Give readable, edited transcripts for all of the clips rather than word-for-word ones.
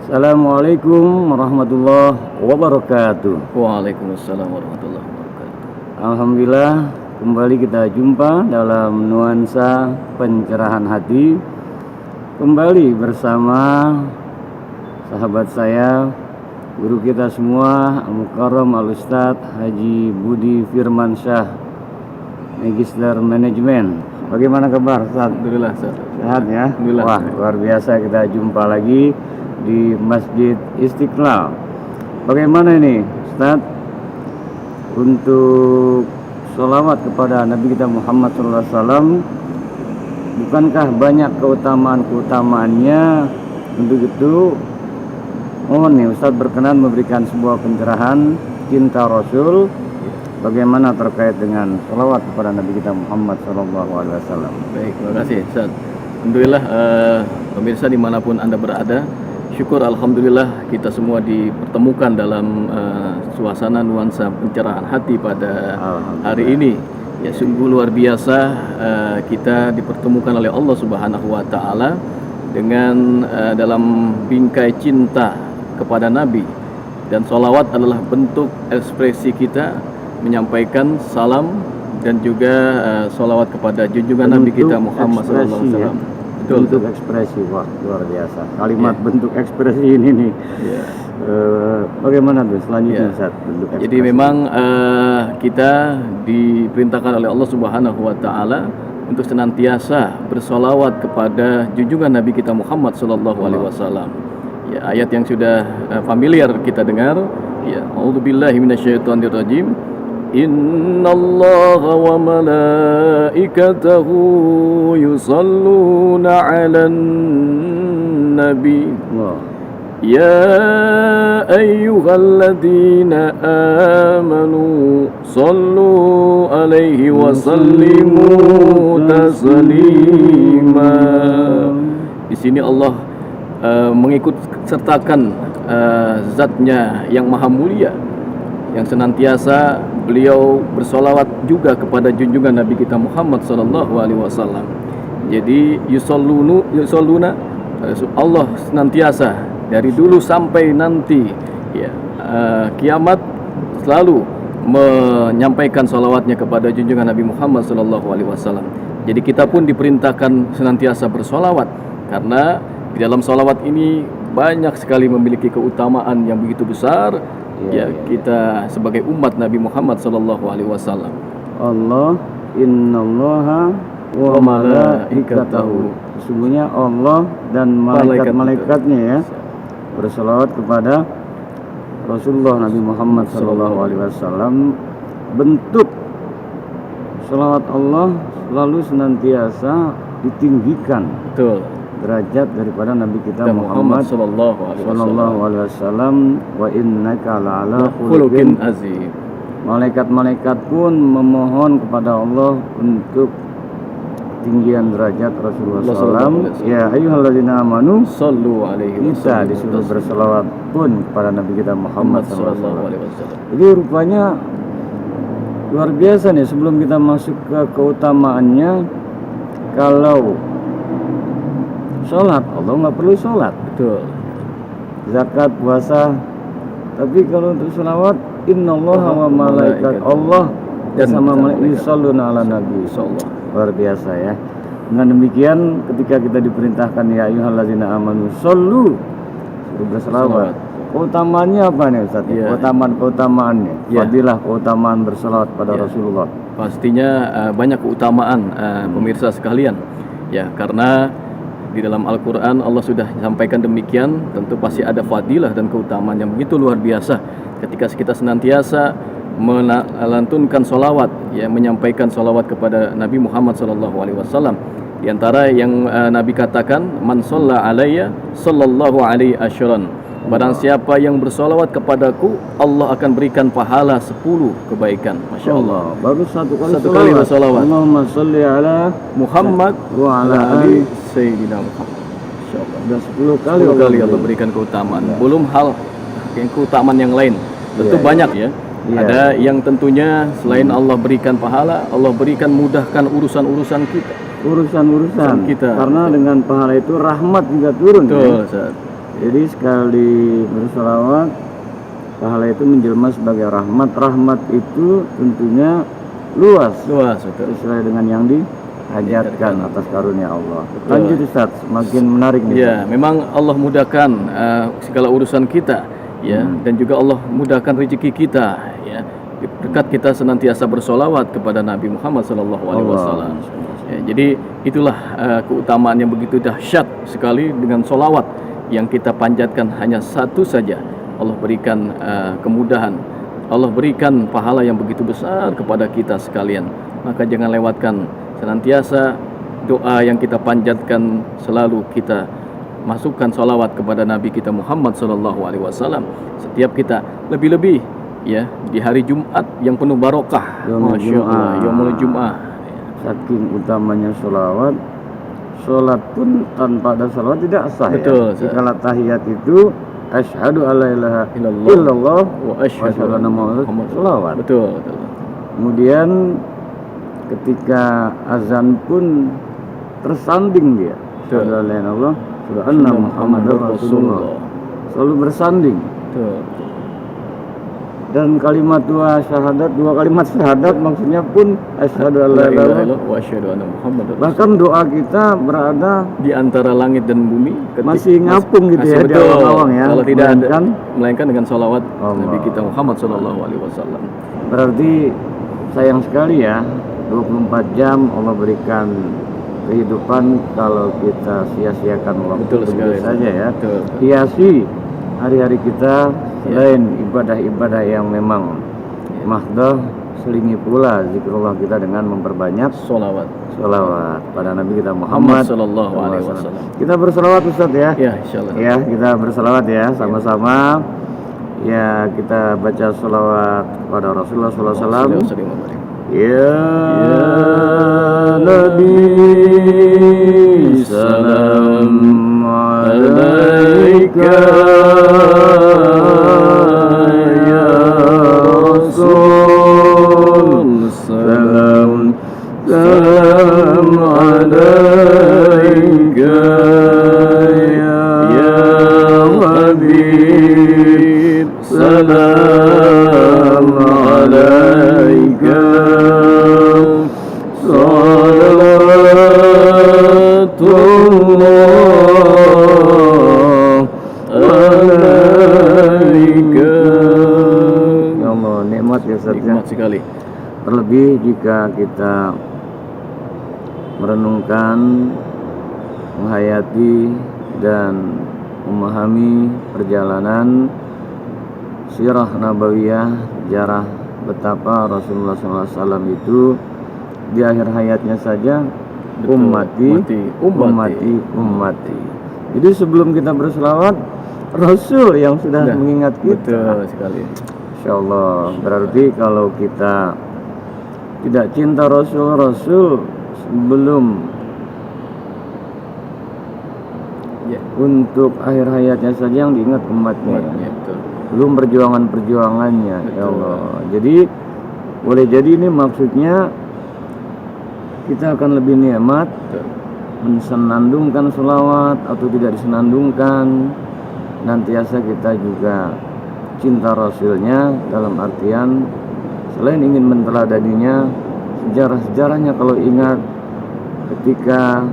Assalamualaikum warahmatullahi wabarakatuh. Waalaikumsalam warahmatullahi wabarakatuh. Alhamdulillah kembali kita jumpa dalam nuansa pencerahan hati. Kembali bersama sahabat saya, guru kita semua, Al-Mukarram Al-Ustadz Haji Budi Firmansyah, Magister Manajemen. Bagaimana kabar Ustadz? Alhamdulillah, Ustaz. Sehat ya? Alhamdulillah. Wah, luar biasa, kita jumpa lagi di Masjid Istiqlal. Bagaimana ini Ustadz untuk sholawat kepada Nabi kita Muhammad SAW? Bukankah banyak keutamaan-keutamaannya? Untuk itu mohon nih Ustadz berkenan memberikan sebuah pencerahan cinta Rasul, bagaimana terkait dengan sholawat kepada Nabi kita Muhammad SAW. Baik, terima kasih, Ustaz. Alhamdulillah, pemirsa dimanapun Anda berada, syukur alhamdulillah kita semua dipertemukan dalam suasana nuansa pencerahan hati pada hari ini. Ya, sungguh luar biasa kita dipertemukan oleh Allah Subhanahu wa taala dengan dalam bingkai cinta kepada Nabi, dan sholawat adalah bentuk ekspresi kita menyampaikan salam dan juga sholawat kepada junjungan Nabi kita Muhammad SAW. Bentuk ekspresi, wah luar biasa. Kalimat bentuk ekspresi ini nih. Bagaimana tuh selanjutnya Ustaz, bentuk ekspresi? Jadi memang kita diperintahkan oleh Allah Subhanahu wa taala untuk senantiasa bersolawat kepada junjungan Nabi kita Muhammad SAW. Ya, ayat yang sudah familiar kita dengar, ya, a'udzubillahi minasyaitonirrajim. Innallaha wa malaikatahu yusalluna 'alan nabi. Ya ayyuhalladzina amanu sallu alaihi wa sallimu taslima. Di sini Allah mengikut sertakan zatnya yang maha mulia, yang senantiasa beliau bersolawat juga kepada junjungan Nabi kita Muhammad SAW. Jadi yusalluna, Allah senantiasa dari dulu sampai nanti ya, kiamat selalu menyampaikan solawatnya kepada junjungan Nabi Muhammad SAW. Jadi kita pun diperintahkan senantiasa bersolawat, karena di dalam solawat ini banyak sekali memiliki keutamaan yang begitu besar. Kita sebagai umat Nabi Muhammad SAW. Allah, innallaha wa malaikatahu. Sesungguhnya Allah dan malaikat-malaikatnya ya berselawat kepada Rasulullah Nabi Muhammad SAW. Bentuk selawat Allah selalu senantiasa ditinggikan. Betul. Derajat daripada Nabi kita Muhammad sallallahu alaihi wasallam. Wa innaka la'ala khuluqin azim. Malaikat-malaikat pun memohon kepada Allah untuk tinggian derajat Rasulullah SAW. Ya ayyuhalladzina amanu sallu alaihi wasallam. Kita disuruh berselawat pun kepada Nabi kita Muhammad sallallahu alaihi wasallam. Jadi rupanya luar biasa nih. Sebelum kita masuk ke keutamaannya, kalau sholat, Allah nggak perlu sholat. Betul. Zakat, puasa. Tapi kalau untuk sholawat, innallaha wa malaikat, Allah bersama malaikat yusalluna ala nabi. Luar biasa ya. Dengan demikian ketika kita diperintahkan ya ayyuhalladzina amanu shollu, berselawat. Keutamaannya apa nih Ustaz? Keutamaannya. Fadilah keutamaan berselawat pada Rasulullah. Pastinya banyak keutamaan pemirsa sekalian. Ya, karena di dalam Al-Quran Allah sudah sampaikan demikian. Tentu pasti ada fadilah dan keutamaan yang begitu luar biasa ketika kita senantiasa melantunkan solawat, ya, menyampaikan solawat kepada Nabi Muhammad SAW. Di antara yang Nabi katakan, man sholla alayya sallallahu alaihi asyran. Barang siapa yang bersolawat kepadaku, Allah akan berikan pahala 10 kebaikan. Masya Allah. Baru satu kali bersolawat. Allahumma sholli ala Muhammad wa ala ali Sayyidina Muhammad. Masya Allah. Sudah 10 kali Allah berikan keutamaan. Belum hal yang keutamaan yang lain. Tentu banyak ya. Ada yang tentunya selain Allah berikan pahala, Allah berikan mudahkan urusan-urusan kita. Urusan kita. Karena dengan pahala itu rahmat juga turun. Betul, Ustaz. Jadi sekali bersolawat, pahala itu menjelma sebagai rahmat. Rahmat itu tentunya luas betul. sesuai dengan yang dihajatkan atas karunia Allah. Lanjut Ustaz, semakin menarik nih. Ya, memang Allah mudahkan segala urusan kita, ya, dan juga Allah mudahkan rezeki kita, ya. Berkat kita senantiasa bersolawat kepada Nabi Muhammad SAW. Ya, jadi itulah keutamaan yang begitu dahsyat sekali dengan solawat yang kita panjatkan hanya satu saja. Allah berikan kemudahan, Allah berikan pahala yang begitu besar kepada kita sekalian. Maka jangan lewatkan, senantiasa doa yang kita panjatkan selalu kita masukkan solawat kepada Nabi kita Muhammad SAW. Setiap kita lebih-lebih, ya, di hari Jumat yang penuh barokah, Masya Allah, Yaumul Jum'ah. Saking utamanya sholawat, sholat pun tanpa ada sholawat tidak sah. Betul, ya. Jika tahiyat itu asyhadu alla ilaha illallah wa asyhadu anna muhammadan sholawat. Betul. Kemudian ketika azan pun tersanding dia. Asyhadu alla ilaha illallah wa anna muhammadar rasulullah. Selalu bersanding. Betul. Dan kalimat dua kalimat syahadat maksudnya pun asyhadu alla ilaha illallah wa asyhadu anna muhammadar rasulullah. Bahkan doa kita berada di antara langit dan bumi, masih ngapung gitu ya, di awang-awang ya. Kalau tidak ada, melainkan dengan salawat Nabi kita Muhammad SAW. Berarti sayang sekali ya, 24 jam Allah berikan kehidupan, kalau kita sia-siakan waktu begitu saja ya. Hiasi hari-hari kita selain ibadah-ibadah yang memang mahdoh, selingi pula zikrullah kita dengan memperbanyak solawat pada Nabi kita Muhammad sallallahu alaihi wasallam. Kita bersolawat Ustaz ya. Ya, insyaallah. Ya, kita bersolawat ya sama-sama. Ya, kita baca solawat kepada Rasulullah sallallahu alaihi wasallam. Ya Nabi salam alaika ya Rasul salam alaika ya Habib salam alaika salawatullah alaika. Ya Allah, nikmat ya Ustaz. Nikmat sekali. Terlebih jika kita merenungkan, menghayati dan memahami perjalanan sirah nabawiyah, sejarah betapa Rasulullah SAW itu di akhir hayatnya saja ummati. Jadi sebelum kita berselawat, Rasul yang sudah mengingat kita. Betul sekali. Insyaallah, berarti kalau kita tidak cinta Rasul sebelum untuk akhir hayatnya saja yang diingat umatnya. Belum perjuangannya. Ya Allah. Jadi boleh jadi ini maksudnya kita akan lebih nikmat mensenandungkan selawat atau tidak disenandungkan. Nantiasa kita juga cinta Rasulnya, dalam artian selain ingin menteladaninya, sejarah-sejarahnya kalau ingat ketika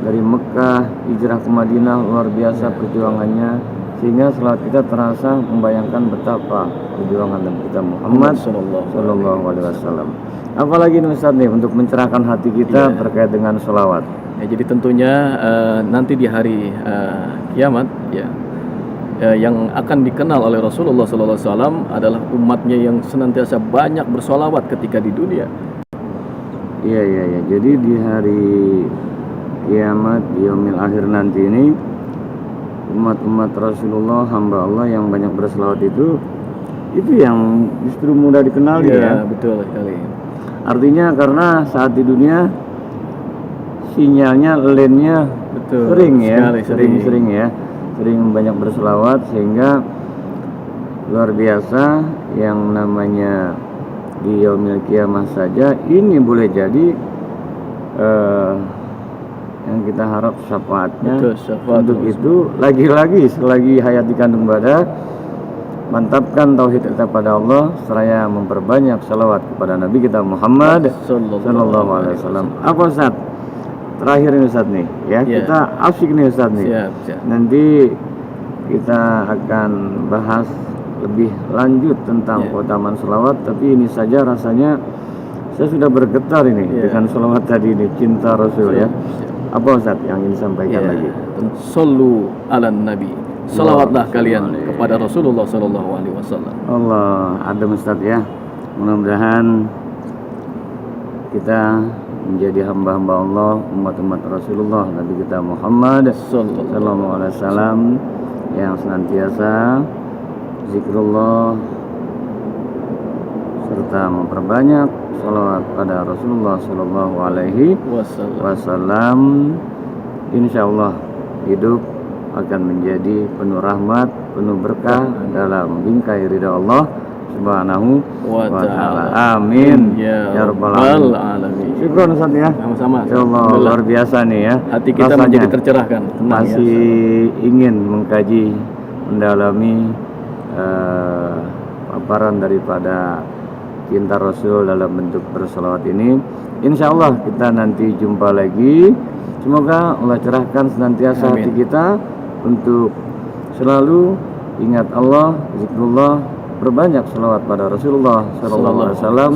dari Mekah hijrah ke Madinah, luar biasa perjuangannya, sehingga selawat kita terasa membayangkan betapa perjuangan Nabi kita Muhammad sallallahu alaihi wasallam. Apalagi nih Ustaz nih untuk mencerahkan hati kita terkait dengan selawat. Ya, jadi tentunya nanti di hari kiamat yang akan dikenal oleh Rasulullah SAW adalah umatnya yang senantiasa banyak bersolawat ketika di dunia. Iya. Jadi di hari kiamat, di yaumil akhir nanti ini, umat-umat Rasulullah, hamba Allah yang banyak berselawat itu yang justru mudah dikenali ya. Betul sekali. Artinya karena saat di dunia sinyalnya, lane-nya sering banyak berselawat, sehingga luar biasa yang namanya di yaumil kiamah saja ini boleh jadi yang kita harap syafaatnya. Betul, syafaat Untuk Rasul. itu lagi-lagi selagi hayat di kandung badan, mantapkan tauhid kita pada Allah seraya memperbanyak salawat kepada Nabi kita Muhammad sallallahu alaihi wasallam. Apa Ustaz? Terakhir ini Ustaz nih ya, kita asik nih Ustaz nih. Siap. Nanti kita akan bahas lebih lanjut tentang keutamaan salawat, tapi ini saja rasanya saya sudah bergetar ini dengan salawat tadi ini, cinta Rasul ya. Apa Ustaz yang ingin disampaikan lagi? Sallu ala Nabi. Salawatlah kalian kepada Rasulullah sallallahu alaihi wasallam. Allah, ada Ustaz ya. Mudah-mudahan kita menjadi hamba-hamba Allah, umat-umat Rasulullah Nabi kita Muhammad sallallahu alaihi wasallam yang senantiasa zikrullah serta memperbanyak salawat pada Rasulullah sallallahu alaihi wasallam. Insyaallah hidup akan menjadi penuh rahmat, penuh berkah dalam bingkai ridha Allah Subhanahu wa taala. Amin ya rabbal alamin. Syukron Ustaz ya. Sama-sama. Insyaallah luar biasa nih ya. Hati kita rasanya menjadi tercerahkan. Masih ingin mengkaji, mendalami paparan daripada cinta Rasul dalam bentuk bersalawat ini. Insyaallah kita nanti jumpa lagi. Semoga Allah cerahkan senantiasa hati kita untuk selalu ingat Allah, zikrullah, berbanyak selawat pada Rasulullah sallallahu alaihi wasallam.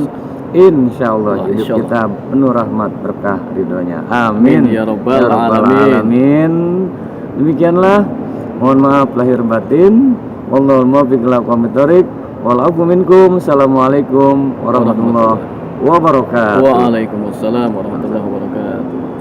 Insyaallah hidup kita penuh rahmat berkah ridhonya. Amin ya rabbal alamin. Demikianlah, mohon maaf lahir batin. Wallahul muwaffiq ila aqwamit thoriq. Wal afu minkum. Assalamualaikum warahmatullahi wabarakatuh. Waalaikumsalam warahmatullahi wabarakatuh.